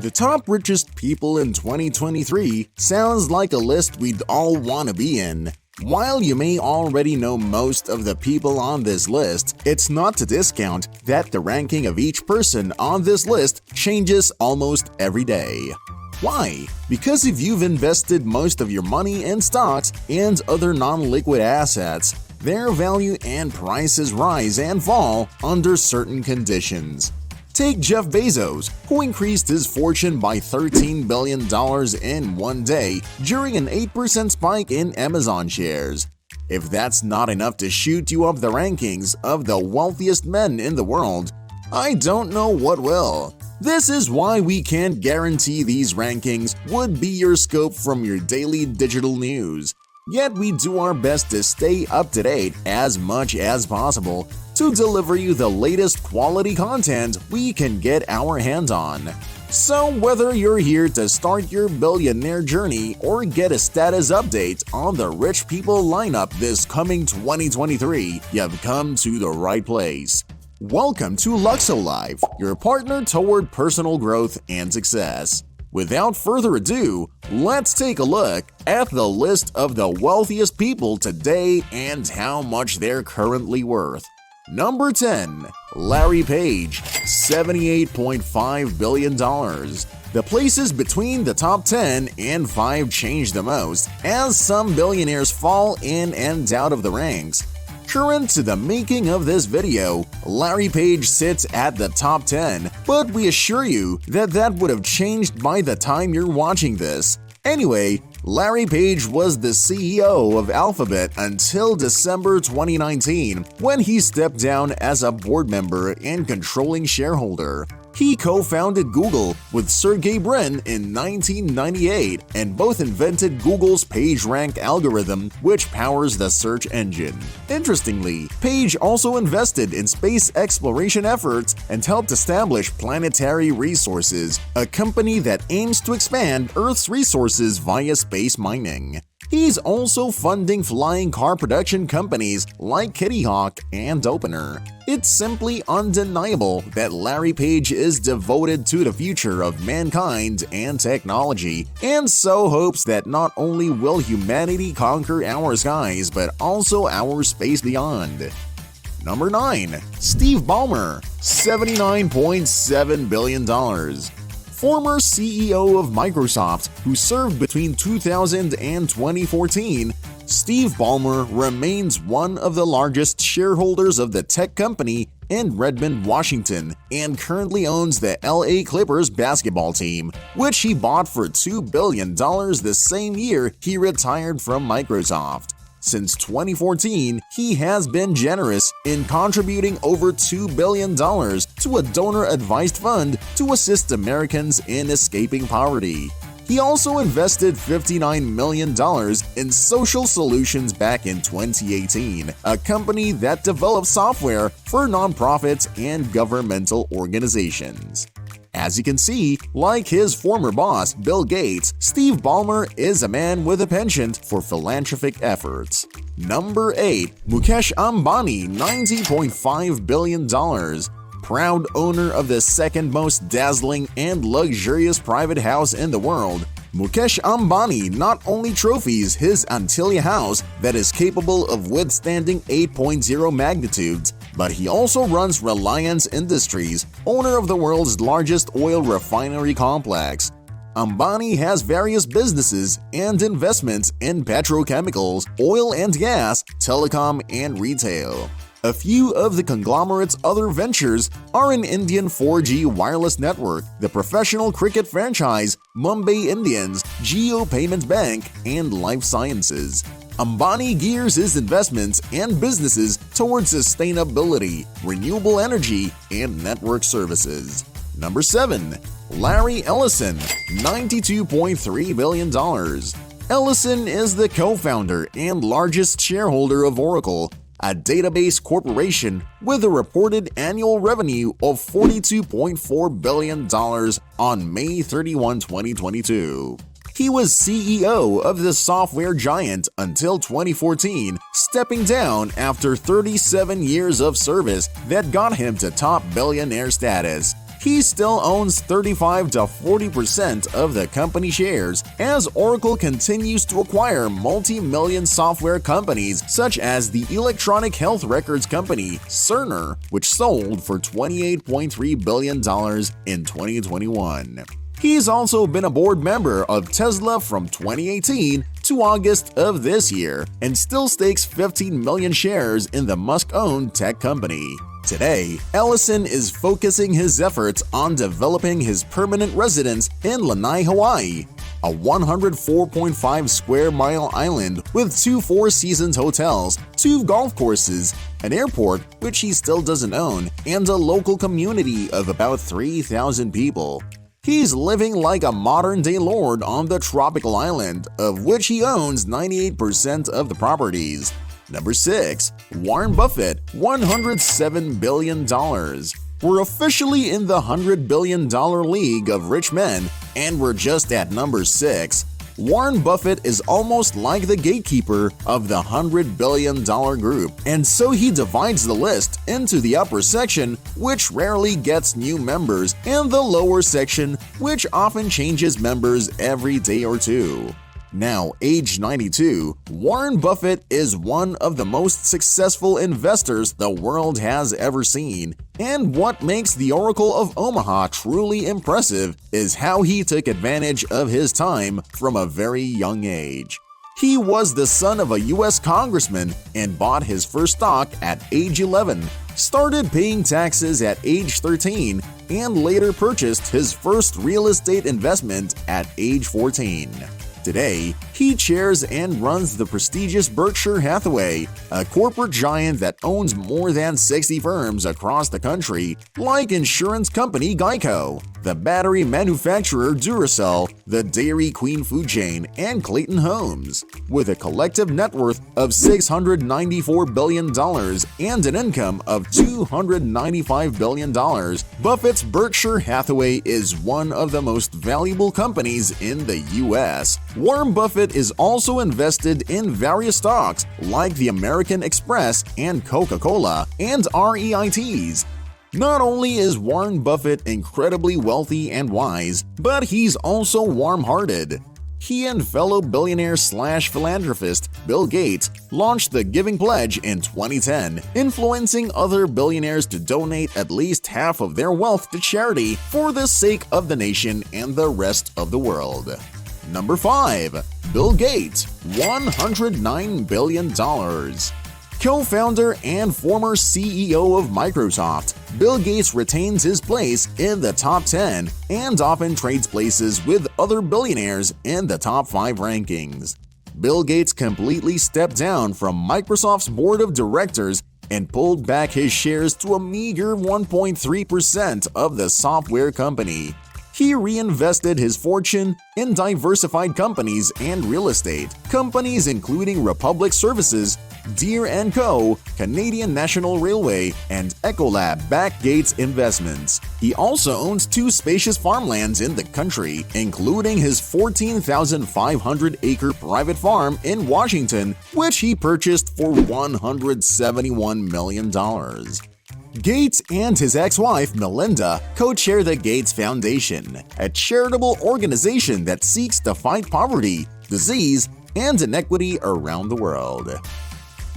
The top richest people in 2023 sounds like a list we'd all want to be in. While you may already know most of the people on this list, it's not to discount that the ranking of each person on this list changes almost every day. Why? Because if you've invested most of your money in stocks and other non-liquid assets, their value and prices rise and fall under certain conditions. Take Jeff Bezos, who increased his fortune by $13 billion in one day during an 8% spike in Amazon shares. If that's not enough to shoot you up the rankings of the wealthiest men in the world, I don't know what will. This is why we can't guarantee these rankings would be your scope from your daily digital news. Yet we do our best to stay up to date as much as possible to deliver you the latest quality content we can get our hands on. So whether you're here to start your billionaire journey or get a status update on the rich people lineup this coming 2023, you've come to the right place. Welcome to Luxo-Life, your partner toward personal growth and success. Without further ado, let's take a look at the list of the wealthiest people today and how much they're currently worth. Number 10. Larry Page, $78.5 billion. The places between the top 10 and 5 change the most, as some billionaires fall in and out of the ranks. Current to the making of this video, Larry Page sits at the top 10, but we assure you that would have changed by the time you're watching this. Anyway, Larry Page was the CEO of Alphabet until December 2019, when he stepped down as a board member and controlling shareholder. He co-founded Google with Sergey Brin in 1998 and both invented Google's PageRank algorithm, which powers the search engine. Interestingly, Page also invested in space exploration efforts and helped establish Planetary Resources, a company that aims to expand Earth's resources via space mining. He's also funding flying car production companies like Kitty Hawk and Opener. It's simply undeniable that Larry Page is devoted to the future of mankind and technology, and so hopes that not only will humanity conquer our skies but also our space beyond. Number 9. Steve Ballmer, $79.7 billion. Former CEO of Microsoft, who served between 2000 and 2014, Steve Ballmer remains one of the largest shareholders of the tech company in Redmond, Washington, and currently owns the LA Clippers basketball team, which he bought for $2 billion the same year he retired from Microsoft. Since 2014, he has been generous in contributing over $2 billion to a donor-advised fund to assist Americans in escaping poverty. He also invested $59 million in Social Solutions back in 2018, a company that develops software for nonprofits and governmental organizations. As you can see, like his former boss, Bill Gates, Steve Ballmer is a man with a penchant for philanthropic efforts. Number 8. Mukesh Ambani, $90.5 billion. Proud owner of the second most dazzling and luxurious private house in the world, Mukesh Ambani not only trophies his Antilia house that is capable of withstanding 8.0 magnitudes, but he also runs Reliance Industries, owner of the world's largest oil refinery complex. Ambani has various businesses and investments in petrochemicals, oil and gas, telecom, and retail. A few of the conglomerate's other ventures are an Indian 4G wireless network, the professional cricket franchise, Mumbai Indians, Jio Payments Bank, and life sciences. Ambani gears his investments and businesses towards sustainability, renewable energy, and network services. Number 7. Larry Ellison, $92.3 billion. Ellison is the co-founder and largest shareholder of Oracle, a database corporation with a reported annual revenue of $42.4 billion on May 31, 2022. He was CEO of the software giant until 2014, stepping down after 37 years of service that got him to top billionaire status. He still owns 35 to 40% of the company shares, as Oracle continues to acquire multi-million software companies such as the electronic health records company Cerner, which sold for $28.3 billion in 2021. He's also been a board member of Tesla from 2018 to August of this year and still stakes 15 million shares in the Musk-owned tech company. Today, Ellison is focusing his efforts on developing his permanent residence in Lanai, Hawaii, a 104.5 square mile island with 2 Four Seasons hotels, 2 golf courses, an airport, which he still doesn't own, and a local community of about 3,000 people. He's living like a modern-day lord on the tropical island, of which he owns 98% of the properties. Number 6. Warren Buffett, $107 billion. We're officially in the $100 billion league of rich men, and we're just at number 6. Warren Buffett is almost like the gatekeeper of the $100 billion group, and so he divides the list into the upper section, which rarely gets new members, and the lower section, which often changes members every day or two. Now age 92, Warren Buffett is one of the most successful investors the world has ever seen. And what makes the Oracle of Omaha truly impressive is how he took advantage of his time from a very young age. He was the son of a U.S. congressman and bought his first stock at age 11, started paying taxes at age 13, and later purchased his first real estate investment at age 14. Today, he chairs and runs the prestigious Berkshire Hathaway, a corporate giant that owns more than 60 firms across the country, like insurance company Geico, the battery manufacturer Duracell, the Dairy Queen food chain, and Clayton Homes. With a collective net worth of $694 billion and an income of $295 billion, Buffett's Berkshire Hathaway is one of the most valuable companies in the U.S. Warren Buffett is also invested in various stocks like the American Express and Coca-Cola and REITs. Not only is Warren Buffett incredibly wealthy and wise, but he's also warm-hearted. He and fellow billionaire/philanthropist Bill Gates launched the Giving Pledge in 2010, influencing other billionaires to donate at least half of their wealth to charity for the sake of the nation and the rest of the world. Number 5. Bill Gates, $109 billion. Co-founder and former CEO of Microsoft, Bill Gates retains his place in the top 10 and often trades places with other billionaires in the top 5 rankings. Bill Gates completely stepped down from Microsoft's board of directors and pulled back his shares to a meager 1.3% of the software company. He reinvested his fortune in diversified companies and real estate, companies including Republic Services, Deere & Co., Canadian National Railway, and Ecolab backed Gates' investments. He also owns 2 spacious farmlands in the country, including his 14,500-acre private farm in Washington, which he purchased for $171 million. Gates and his ex-wife, Melinda, co-chair the Gates Foundation, a charitable organization that seeks to fight poverty, disease, and inequity around the world.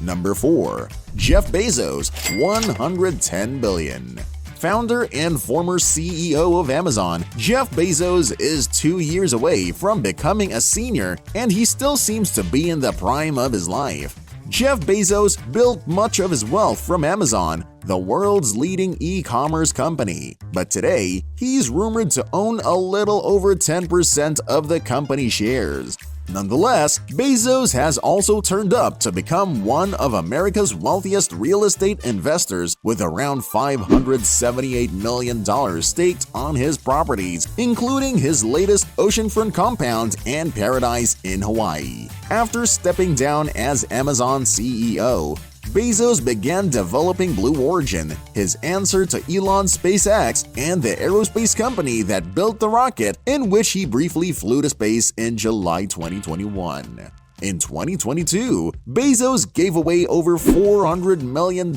Number 4. Jeff Bezos, $110 billion. Founder and former CEO of Amazon, Jeff Bezos is 2 years away from becoming a senior, and he still seems to be in the prime of his life. Jeff Bezos built much of his wealth from Amazon, the world's leading e-commerce company, but today he's rumored to own a little over 10% of the company shares. Nonetheless, Bezos has also turned up to become one of America's wealthiest real estate investors with around $578 million staked on his properties, including his latest oceanfront compound and paradise in Hawaii. After stepping down as Amazon CEO, Bezos began developing Blue Origin, his answer to Elon's SpaceX and the aerospace company that built the rocket in which he briefly flew to space in July 2021. In 2022, Bezos gave away over $400 million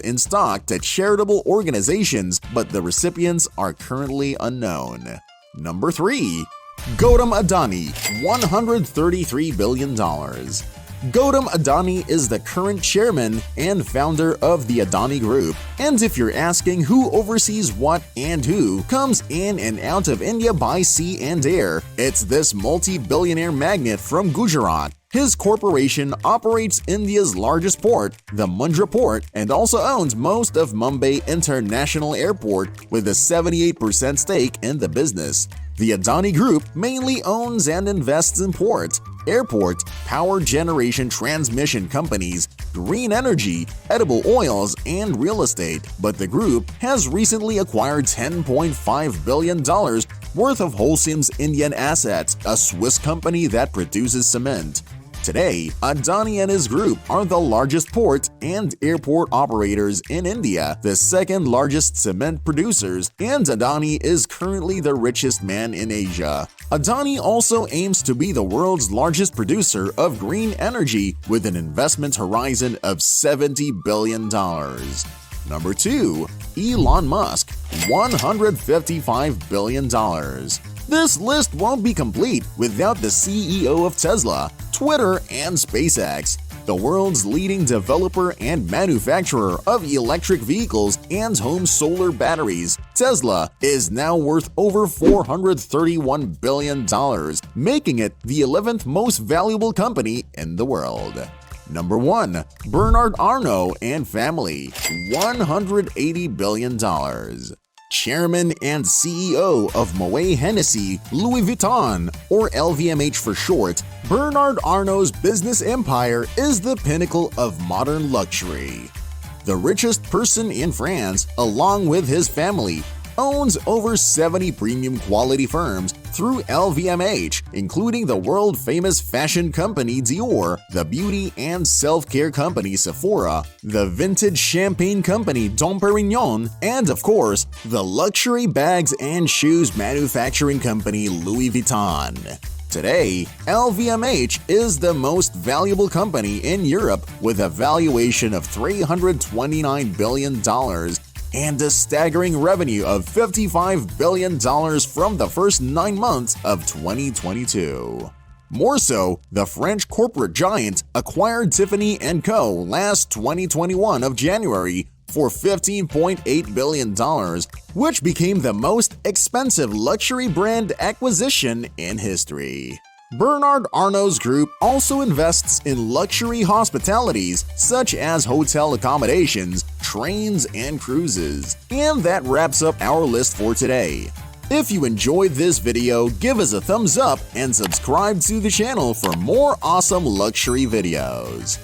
in stock to charitable organizations, but the recipients are currently unknown. Number 3. Gautam Adani, $133 billion. Gautam Adani is the current chairman and founder of the Adani Group. And if you're asking who oversees what and who comes in and out of India by sea and air, it's this multi-billionaire magnate from Gujarat. His corporation operates India's largest port, the Mundra Port, and also owns most of Mumbai International Airport with a 78% stake in the business. The Adani Group mainly owns and invests in ports, airports, power generation transmission companies, green energy, edible oils, and real estate, but the group has recently acquired $10.5 billion worth of Holcim's Indian Assets, a Swiss company that produces cement. Today, Adani and his group are the largest port and airport operators in India, the second largest cement producers, and Adani is currently the richest man in Asia. Adani also aims to be the world's largest producer of green energy with an investment horizon of $70 billion. Number 2. Elon Musk, $155 billion. This list won't be complete without the CEO of Tesla, Twitter, and SpaceX. The world's leading developer and manufacturer of electric vehicles and home solar batteries, Tesla is now worth over $431 billion, making it the 11th most valuable company in the world. Number 1. Bernard Arnault and family, $180 billion. Chairman and CEO of Moet Hennessy Louis Vuitton, or LVMH for short, Bernard Arnault's business empire is the pinnacle of modern luxury. The richest person in France, along with his family, owns over 70 premium quality firms through LVMH, including the world-famous fashion company Dior, the beauty and self-care company Sephora, the vintage champagne company Dom Perignon, and of course, the luxury bags and shoes manufacturing company Louis Vuitton. Today, LVMH is the most valuable company in Europe with a valuation of $329 billion and a staggering revenue of $55 billion from the first 9 months of 2022. More so, the French corporate giant acquired Tiffany & Co. last 2021 of January for $15.8 billion, which became the most expensive luxury brand acquisition in history. Bernard Arnault's group also invests in luxury hospitalities such as hotel accommodations, trains, and cruises. And that wraps up our list for today. If you enjoyed this video, give us a thumbs up and subscribe to the channel for more awesome luxury videos.